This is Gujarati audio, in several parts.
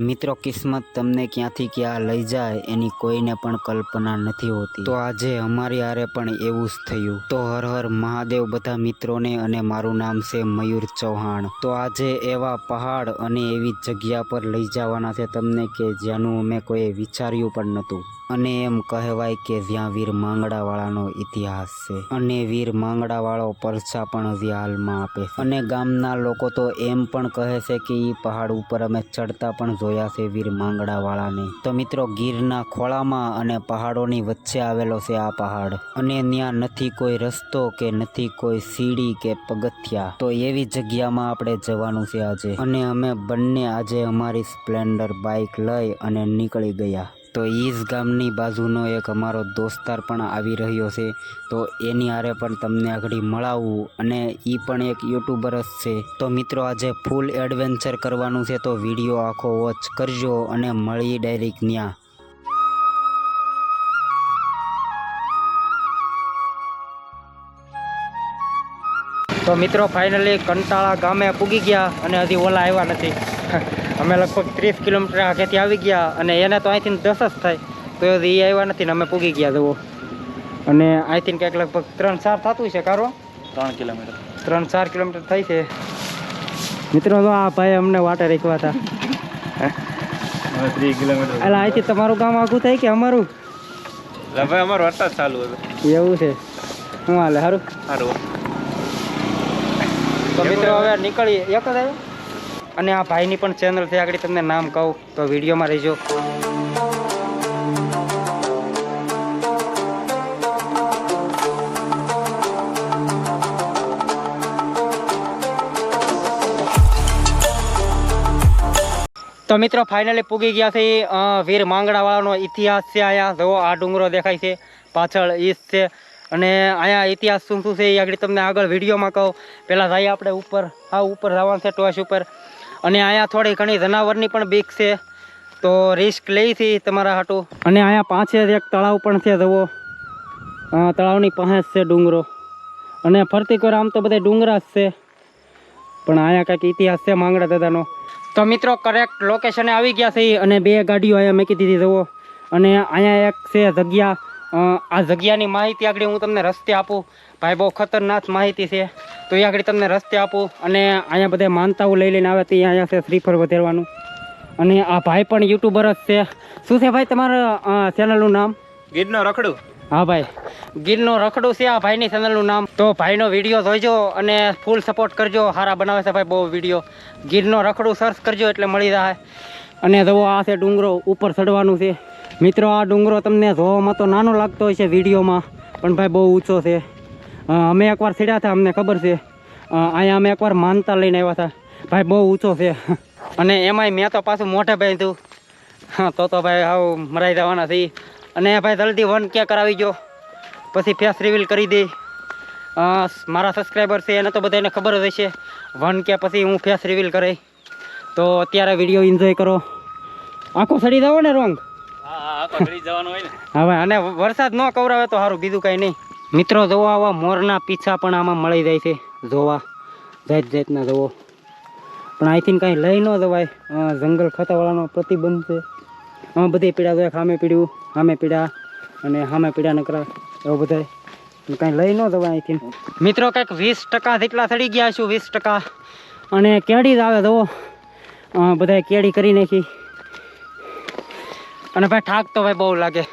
મિત્રો કિસ્મત તમને ક્યાંથી ક્યાં લઈ જાય એની કોઈને પણ કલ્પના નથી હોતી। તો આજે અમારી હારે પણ એવું જ થયું। તો હર હર મહાદેવ બધા મિત્રોને, અને મારું નામ છે મયુર ચૌહાણ। તો આજે એવા પહાડ અને એવી જગ્યા પર લઈ જવાના છે તમને કે જ્યાંનું અમે કોઈ વિચાર્યું પણ નહોતું। અને એમ કહેવાય કે જ્યાં વીર માંગડાવાળાનો ઇતિહાસ છે, અને વીર માંગડાવાળો પરચા પણ હજી હાલમાં આપે છે। અને ગામના લોકો તો એમ પણ કહે છે કે એ પહાડ ઉપર અમે ચડતા પણ જોયા છે વીર માંગડાવાળાને। તો મિત્રો ગીરના ખોળામાં અને પહાડોની વચ્ચે આવેલો છે આ પહાડ, અને ત્યાં નથી કોઈ રસ્તો કે નથી કોઈ સીડી કે પગથિયા। તો એવી જગ્યામાં આપણે જવાનું છે આજે। અને અમે બંને આજે અમારી સ્પ્લેન્ડર બાઇક લઈ અને નીકળી ગયા। તો ઈ જ ગામની બાજુનો એક અમારો દોસ્તાર પણ આવી રહ્યો છે, તો એની હારે પણ તમને આગળ મળાવું, અને એ પણ એક યુટ્યુબર જ છે। તો મિત્રો આજે ફૂલ એડવેન્ચર કરવાનું છે, તો વિડીયો આખો વોચ કરજો અને મળીએ ડાયરેક્ટ ત્યાં। તો મિત્રો ફાઇનલી કંટાળા ગામે પૂગી ગયા, અને હજી ઓલા આવ્યા નથી। અમે લગભગ 30 કિલોમીટર આગેથી આવી ગયા, અને એને તો અહીંથી 10 જ થાય, તો હજી એ આવ્યા નથી ને અમે પૂગી ગયા જુઓ। અને અહીંથી કંઈક લગભગ 3-4 થતું છે કારો, 3 કિલોમીટર 3-4 કિલોમીટર થાય છે મિત્રો। તો આ ભાઈ અમને વાટે રાખ્યા હતા। 3 કિલોમીટર એટલે અહીંથી તમારું ગામ આગું થાય કે અમારું? ભાઈ અમારું વરસાદ ચાલુ હતું એવું છે। શું હાલે? સારું સારું। તો મિત્રો હવે નીકળી એક જ આવ્યો, અને આ ભાઈની પણ ચેનલ છે, આગળ તમને નામ કહું તો વિડીયોમાં રહેજો। તો મિત્રો ફાઇનલી પૂગી ગયા છે વીર માંગડાવાળાનો ઇતિહાસ છે। અહીંયા જુઓ આ ડુંગરો દેખાય છે પાછળ, ઈસ છે, અને અહીંયા ઇતિહાસ શું શું છે એ આગળ તમને આગળ વિડીયોમાં કહું। પહેલાં જઈએ આપણે ઉપર, હા ઉપર જવાનું છે ટોચ ઉપર। અને અહીંયા થોડી ઘણી જનાવરની પણ બીક છે, તો રિસ્ક લઈ છે તમારા હાટું। અને અહીંયા પાછે એક તળાવ પણ છે જુઓ, તળાવની પાસે જ છે ડુંગરો, અને ફરતી કોર આમ તો બધા ડુંગરા જ છે, પણ અહીંયા કંઈક ઇતિહાસ છે માંગડા દાદાનો। તો મિત્રો કરેક્ટ લોકેશને આવી ગયા છે, અને 2 ગાડીઓ અહીંયા મૂકી દીધી જુઓ। અને અહીંયા એક છે જગ્યા, આ જગ્યાની માહિતી આગળ હું તમને રસ્તે આપું ભાઈ, બહુ ખતરનાક માહિતી છે, તો એ આગળ તમને રસ્તે આપું। અને અહીંયા બધા માનતાઓ લઈ લઈને આવે, તે અહીંયા છે શ્રીફળ વધારવાનું। અને આ ભાઈ પણ યુટ્યુબર જ છે। શું છે ભાઈ તમારા ચેનલનું નામ? ગીરનો રખડું। હા ભાઈ, ગીરનો રખડું છે આ ભાઈની ચેનલનું નામ। તો ભાઈનો વિડીયો જોઈજો અને ફૂલ સપોર્ટ કરજો, સારા બનાવે છે ભાઈ બહુ વિડીયો। ગીરનો રખડું સર્ચ કરજો એટલે મળી જાય। અને જુઓ આ છે ડુંગરો, ઉપર ચડવાનું છે મિત્રો। આ ડુંગરો તમને જોવામાં તો નાનો લાગતો હોય છે વિડીયોમાં, પણ ભાઈ બહુ ઊંચો છે। અમે એકવાર ચડ્યા હતા, અમને ખબર છે। અહીંયા અમે એકવાર માનતા લઈને આવ્યા હતા ભાઈ, બહુ ઊંચો છે। અને એમાંય મેં તો પાછું મોઢે બાંધ્યું, હા તો ભાઈ આવ મરાઈ જવાના છે। અને ભાઈ જલ્દી 1K કરાવી ગયો, પછી ફેસ રિવીલ કરી દે। મારા સબસ્ક્રાઈબર છે એને તો બધાને ખબર જ હશે, 1K પછી હું ફેસ રિવીલ કરે। તો અત્યારે વિડીયો એન્જોય કરો। આખો સડી જાવ ને રોંગ? હા ભાઈ, અને વરસાદ ન કવરાવે તો સારું, બીજું કાંઈ નહીં મિત્રો। જુઓ આવા મોરના પીછા પણ આમાં મળી જાય છે, જોવા જાતના જુઓ। પણ અહીંથી કાંઈ લઈ ન જવાય, જંગલ ખાતાવાળાનો પ્રતિબંધ છે। બધી પીડા જોઈએ, સામે પીડ્યું, સામે પીડા, અને સામે પીડા નકરા, એવું બધા કાંઈ લઈ ન જવાય અહીંથી મિત્રો। કંઈક 20% જેટલા ચડી ગયા છું, 20%। અને કેડી જ આવે જુઓ, બધાએ કેડી કરી નાખી। અને ભાઈ ઠાક તો ભાઈ બહુ લાગે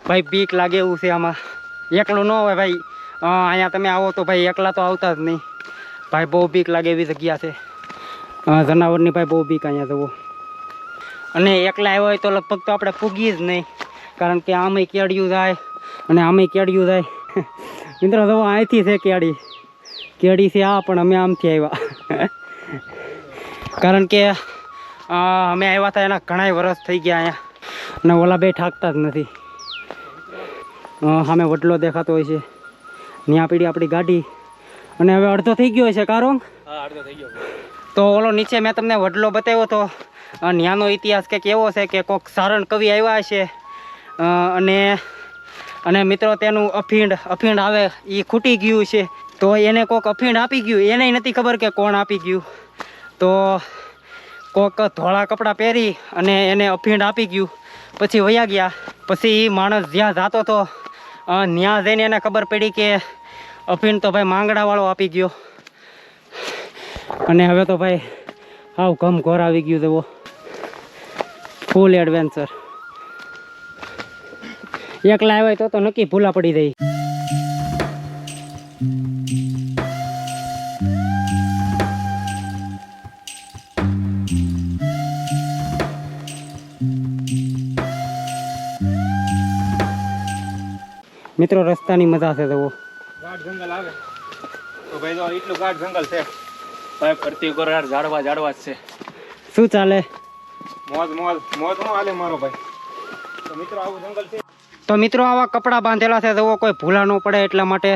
ભાઈ, બીક લાગે એવું છે આમાં, એકલું ન હોય ભાઈ। અહીંયા તમે આવો તો ભાઈ એકલા તો આવતા જ નહીં ભાઈ, બહુ બીક લાગે એવી જગ્યા છે। જનાવરની ભાઈ બહુ બીક અહીંયા જુઓ। અને એકલા આવ્યો હોય તો લગભગ તો આપણે પૂગી જ નહીં, કારણ કે આમે કેડિયું જાય અને આમે કેડિયું જાય મિત્રો। જુઓ અહીંથી છે કેડી છે આ, પણ અમે આમથી આવ્યા કારણ કે અમે આવ્યા હતા એના ઘણા વર્ષ થઈ ગયા અહીંયા, અને ઓલા બે ઠાકતા જ નથી। સામે વડલો દેખાતો હોય છે, ત્યાં પીડી આપણી ગાડી, અને હવે અડધો થઈ ગયો છે કારો। અડધો થઈ ગયો। તો ઓલો નીચે મેં તમને વડલો બતાવ્યો હતો, ત્યાંનો ઇતિહાસ કંઈક એવો છે કે કોઈક સારણ કવિ આવ્યા છે, અને મિત્રો તેનું અફીણ આવે એ ખૂટી ગયું છે, તો એને કોઈક અફીણ આપી ગયું, એને નથી ખબર કે કોણ આપી ગયું। તો કોક ધોળા કપડાં પહેરી અને એને અફીણ આપી ગયું, પછી વયા ગયા. પછી એ માણસ જ્યાં જતો હતો ત્યાં જઈને એને ખબર પડી કે અફીણ તો ભાઈ માંગડાવાળો આપી ગયો. અને હવે તો ભાઈ હાવ ઘમ ઘોર આવી ગયું જવો, ફૂલ એડવેન્ચર. એકલા આવ્યા તો નક્કી ભૂલા પડી જાય. મિત્રો રસ્તાની મજા છે જવો. ગાઢ જંગલ આવે તો ભાઈ તો એટલું ગાઢ જંગલ છે ભાઈ, ફરતી કોરાર ઝાડવા જ છે. શું ચાલે? મોજ મોજ મોજ નો હાલે મારો ભાઈ. તો મિત્રો આવું જંગલ છે. તો મિત્રો આવા કપડાં બાંધેલા છે જવો, કોઈ ભૂલા ન પડે એટલા માટે.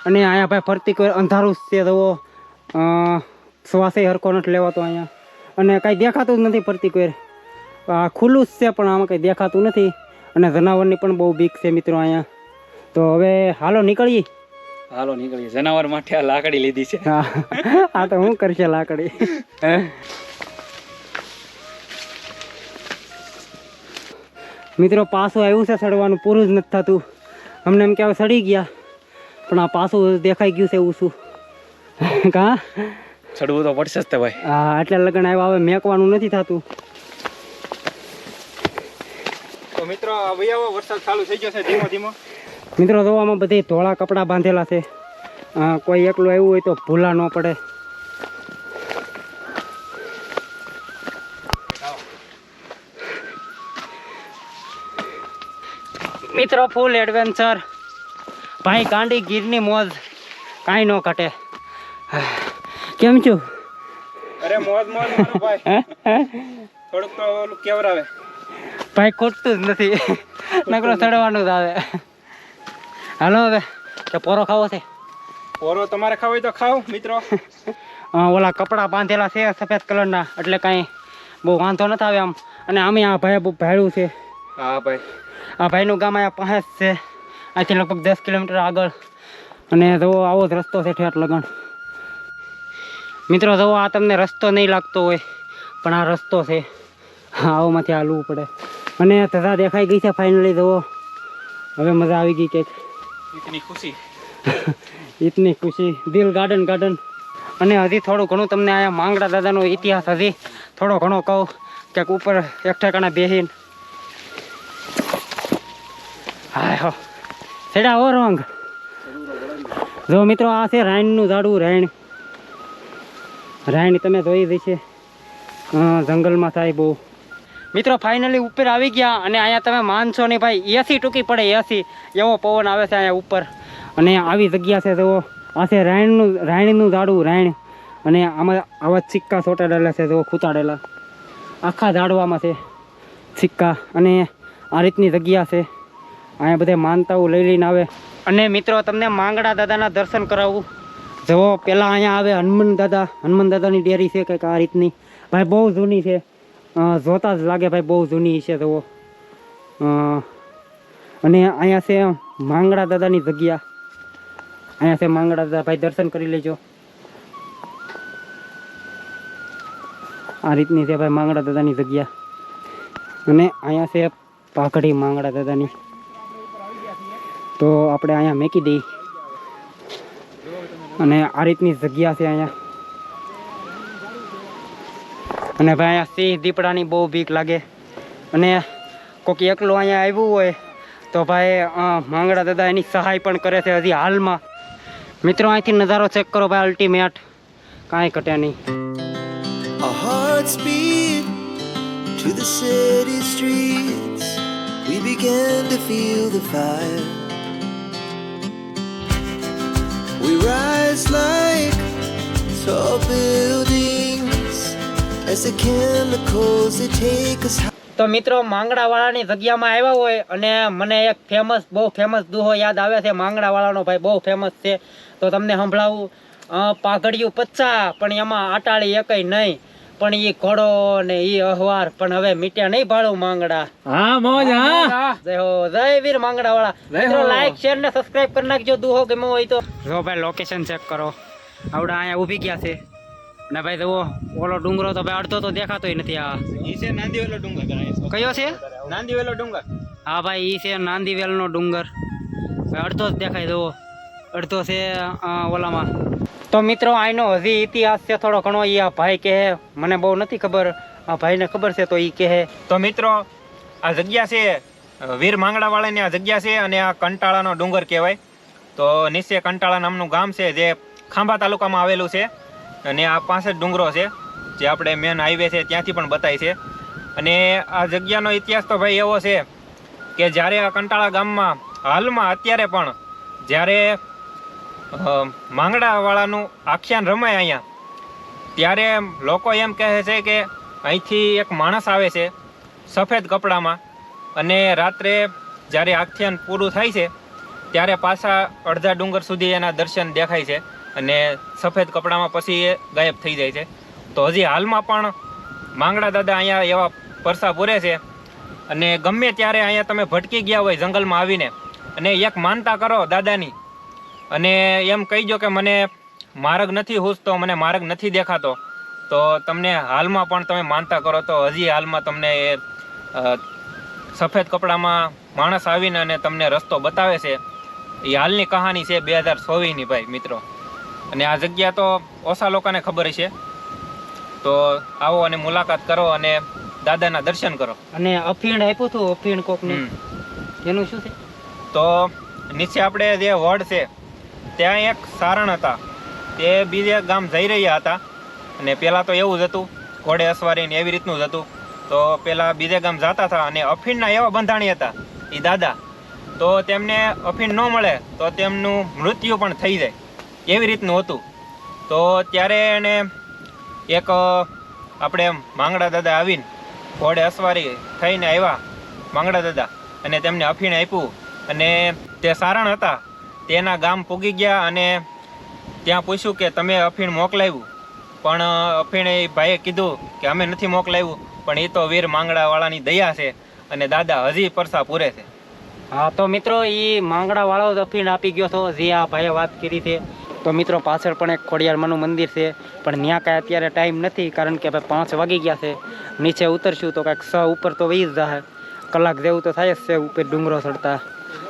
અને અહીંયા ભાઈ ફરતી કોઈ અંધારું જ છે જવો, શ્વાસે હરખો નથી લેવાતો અહીંયા. અને કાંઈ દેખાતું જ નથી ફરતી કોઈ, ખુલ્લું જ છે પણ આમાં કંઈ દેખાતું નથી. અને જનાવરની પણ બહુ બીક છે મિત્રો અહીંયા. તો હવે હાલો નીકળીએ. હાલો નીકળીએ, જનાવર માટે આ લાકડી લીધી છે. હા તો હું કરશે લાકડી. મિત્રો પાછું આવ્યું છે ચડવાનું, પૂરું જ નથી થતું. અમને એમ કે હવે ચડી ગયા, પણ આ પાછું દેખાઈ ગયું છે એવું શું. કા ચડવું તો પડશે જ તે ભાઈ. હા એટલે લગન આવ્યા, હવે મેકવાનું નથી થતું. તો મિત્રો વૈયાવો વરસાદ ચાલુ થઈ ગયો છે ધીમો ધીમો. મિત્રો જોવામાં બધી ધોળા કપડાં બાંધેલા છે. કોઈ એકલું આવ્યું હોય તો ભૂલા ન પડે. મિત્રો ફૂલ એડવેન્ચર ભાઈ, ગાંડી ગીરની મોજ કાંઈ ન ઘટે. કેમ છું? અરે મોજ મોજ મારો ભાઈ. થોડુંક તો ઓલું કેવરાવે ભાઈ, ખૂટતું જ નથી. નકરો ચડવાનું જ આવે. હાલો હવે કે પોરો ખાવો છે? પોરો તમારે ખાવ હોય તો ખાવ મિત્રો. ઓલા કપડાં બાંધેલા છે સફેદ કલરના, એટલે કાંઈ બહુ વાંધો નથી આવે આમ. અને અમે આ ભાઈ બહુ ભાડું છે. હા ભાઈ, આ ભાઈનું ગામ અહીંયા પાસે જ છે, અહીંથી લગભગ 10 કિલોમીટર આગળ. અને જુઓ આવો જ રસ્તો છે ઠેઠ લગન. મિત્રો જુઓ, આ તમને રસ્તો નહીં લાગતો હોય પણ આ રસ્તો છે. આwoમાંથી હાલવું પડે. અને ધજા દેખાઈ ગઈ છે ફાઇનલી. જુઓ હવે મજા આવી ગઈ કંઈક. ઇતની ખુશી. ઇતની ખુશી, દિલ ગાર્ડન ગાર્ડન. અને હજી થોડું ઘણું તમને અહીંયા માંગડા દાદાનો ઇતિહાસ હજી થોડો ઘણો કહું. ક્યાંક ઉપર એક ઠેકાણા બેહીને હાય હો સેડા હો રોંગ. જો મિત્રો આ છે રાયણનું ઝાડવું. રાયણ તમે જોઈ દઈ છે, જંગલમાં થાય બહુ. મિત્રો ફાઇનલી ઉપર આવી ગયા. અને અહીંયા તમે માનશો નહીં ભાઈ, એસી ટૂંકી પડે, એસી એવો પવન આવે છે અહીંયા ઉપર. અને આવી જગ્યા છે જુઓ, આ છે રાયણનું ઝાડવું, રાયણ. અને આમાં આવા સિક્કા ચોંટાડેલા છે જુઓ, ખૂતાડેલા આખા ઝાડવામાં છે સિક્કા. અને આ રીતની જગ્યા છે. અહીંયા બધે માનતાઓ લઈને આવે. અને મિત્રો તમને માંગડા દાદાના દર્શન કરાવું. જુઓ પહેલાં અહીંયા આવે હનુમાન દાદાની ડેરી છે કંઈક આ રીતની. ભાઈ બહુ જૂની છે, જોતા જ લાગે ભાઈ બહુ જૂની છે જુઓ. અને અહીંયા છે માંગડા દાદાની જગ્યા. અહીંયા છે માંગડા દાદા, ભાઈ દર્શન કરી લેજો. આ રીતની છે ભાઈ માંગડા દાદાની જગ્યા. અને અહીંયા છે પાઘડી માંગડા દાદાની. તો આપણે અહીંયા મેકી દઈએ. અને આ રીતની જગ્યા છે અહીંયા. અને ભાઈ અહીંયા સિંહ દીપડાની બહુ બીક લાગે. અને કોઈક એકલું અહીંયા આવ્યું હોય તો ભાઈ માંગડા દાદા એની સહાય પણ કરે છે હજી હાલમાં. મિત્રો અહીંથી નજારો ચેક કરો ભાઈ, અલ્ટિમેટ, કાંઈ ઘટે નહીં. Our hearts beat to the city streets. We began to feel the fire. We rise like tall buildings as the chemicals they take us high. તો મિત્રો માંગડાવાળાની જગ્યામાં આવ્યા હોય અને મને એક બહુ ફેમસ દુહો યાદ આવે છે માંગડાવાળાનો ભાઈ, બહુ ફેમસ છે. તો તમને સંભળાવું. પાઘડિયું 50 પણ એમાં આટાળી એકય નહીં, પણ ઈ ઘોડો ને ઈ અહવાર પણ હવે મીટ્યા નહીં ભાડું માંગડા. હા મોજ. હા જય હો, જય વીર માંગડાવાળા. મિત્રો લાઈક શેર ને સબસ્ક્રાઇબ કરી નાખજો. દુહો ગમ્યો હોય તો. જો ભાઈ લોકેશન ચેક કરો, આવડા અહીંયા ઊભી ગયા છે. ને ભાઈ જુઓ ઓલો ડુંગરો તો ભાઈ અડધો તો દેખાતોય નથી. આ ઈ છે નાંદીવેલો ડુંગર ગણાય. કયો છે? નાંદીવેલો ડુંગર. હા ભાઈ ઈ છે નાંદીવેલનો ડુંગર. ભાઈ અડધો જ દેખાય જુઓ, અડધો છે ઓલામાં. તો મિત્રો આનો હજી ઇતિહાસ છે થોડો ઘણો. એ આ ભાઈ કહે, મને બહુ નથી ખબર, આ ભાઈને ખબર છે તો એ કહે. તો મિત્રો આ જગ્યા છે વીર માંગડાવાળાની આ જગ્યા છે અને આ કંટાળાનો ડુંગર કહેવાય. તો નીચે કંટાળા નામનું ગામ છે જે ખાંભા તાલુકામાં આવેલું છે અને આ પાસે જ ડુંગરો છે જે આપણે મેન હાઈવે છે ત્યાંથી પણ બતાય છે. અને આ જગ્યાનો ઇતિહાસ તો ભાઈ એવો છે કે જ્યારે આ કંટાળા ગામમાં હાલમાં અત્યારે પણ જ્યારે માંગડાવાળાનું આખ્યાન રમાય અહીંયા, ત્યારે લોકો એમ કહે છે કે અહીંથી એક માણસ આવે છે સફેદ કપડામાં અને રાત્રે જ્યારે આખ્યાન પૂરું થાય છે ત્યારે પાછા અડધા ડુંગર સુધી એના દર્શન દેખાય છે અને સફેદ કપડામાં પછી એ ગાયબ થઈ જાય છે. તો હજી હાલમાં પણ માંગડા દાદા અહીંયા એવા પરસા પૂરે છે. અને ગમે ત્યારે અહીંયા તમે ભટકી ગયા હોય જંગલમાં આવીને અને એક માનતા કરો દાદાની અને એમ કહીજો કે મને માર્ગ નથી હૂસતો, મને માર્ગ નથી દેખાતો, તો તમને હાલમાં પણ તમે માનતા કરો તો હજી હાલમાં તમને એ સફેદ કપડામાં માણસ આવીને અને તમને રસ્તો બતાવે છે. એ હાલની કહાની છે 2024ની ભાઈ મિત્રો. અને આ જગ્યા તો ઓછા લોકોને ખબર છે. તો આવો અને મુલાકાત કરો અને દાદાના દર્શન કરો. અને અફીણ આપ્યું હતું, અફીણ કોકને, એનું શું છે? તો નીચે આપણે જે વડ છે ત્યાં એક સારણ હતા, તે બીજે ગામ જઈ રહ્યા હતા અને પહેલાં તો એવું જ હતું ઘોડે અસવારીને એવી રીતનું જ હતું. તો પહેલાં બીજે ગામ જતા હતા અને અફીણના એવા બંધાણી હતા એ દાદા, તો તેમને અફીણ ન મળે તો તેમનું મૃત્યુ પણ થઈ જાય એવી રીતનું હતું. તો ત્યારે એને એક આપણે માંગડા દાદા આવીને ઘોડે અસવારી થઈને આવ્યા માંગડા દાદા અને તેમને અફીણ આપ્યું અને તે સારણ હતા તેના ગામ પૂગી ગયા અને ત્યાં પૂછ્યું કે તમે અફીણ મોકલાવ્યું, પણ અફીણ એ ભાઈએ કીધું કે અમે નથી મોકલાવ્યું, પણ એ તો વીર માંગડાવાળાની દયા છે અને દાદા હજી પરસા પૂરે છે. હા તો મિત્રો એ માંગડાવાળો જ અફીણ આપી ગયો હતો જે આ ભાઈએ વાત કરી છે. તો મિત્રો પાછળ પણ એક ખોડિયારમાંનું મંદિર છે, પણ ત્યાં કાંઈ અત્યારે ટાઈમ નથી કારણ કે ભાઈ 5 વાગી ગયા છે. નીચે ઉતરશું તો કાંઈક 6 ઉપર તો વહી જ જાય, કલાક જેવું તો થાય જ છે ઉપર ડુંગરો ચડતા.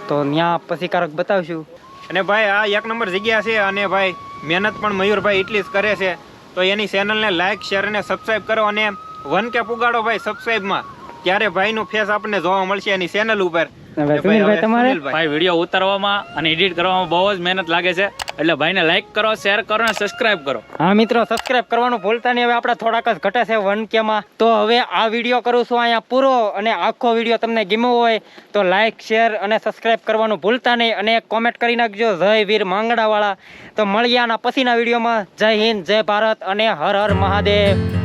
તો ત્યાં પછી કારક બતાવશું. અને ભાઈ આ એક નંબર જગ્યા છે અને ભાઈ મહેનત પણ મયુરભાઈ એટલી જ કરે છે. તો એની ચેનલને લાઇક શેર અને સબસ્ક્રાઈબ કરો અને 1K પુગાડો ભાઈ સબસ્ક્રાઈબમાં, ત્યારે ભાઈનું ફેસ આપણને જોવા મળશે એની ચેનલ ઉપર. સુનિલભાઈ તમારે ભાઈ વિડીયો ઉતારવામાં અને એડિટ કરવામાં બહુ જ મહેનત લાગે છે, એટલે ભાઈને લાઈક કરો, શેર કરો અને સબસ્ક્રાઇબ કરો. હા મિત્રો સબસ્ક્રાઇબ કરવાનું ભૂલતા નહીં. હવે આપણે થોડાક જ ઘટે છે 1K માં. તો હવે આ વિડીયો કરું છું અહીંયા પૂરો, અને આખો વિડીયો તમને ગમ્યો હોય તો લાઈક શેર અને સબસ્ક્રાઇબ કરવાનું ભૂલતા નહીં અને કોમેન્ટ કરી નાખજો જય વીર માંગડાવાળા. તો મળીએ આના પછીના વિડીયોમાં. જય હિન્દ, જય ભારત અને હર હર મહાદેવ.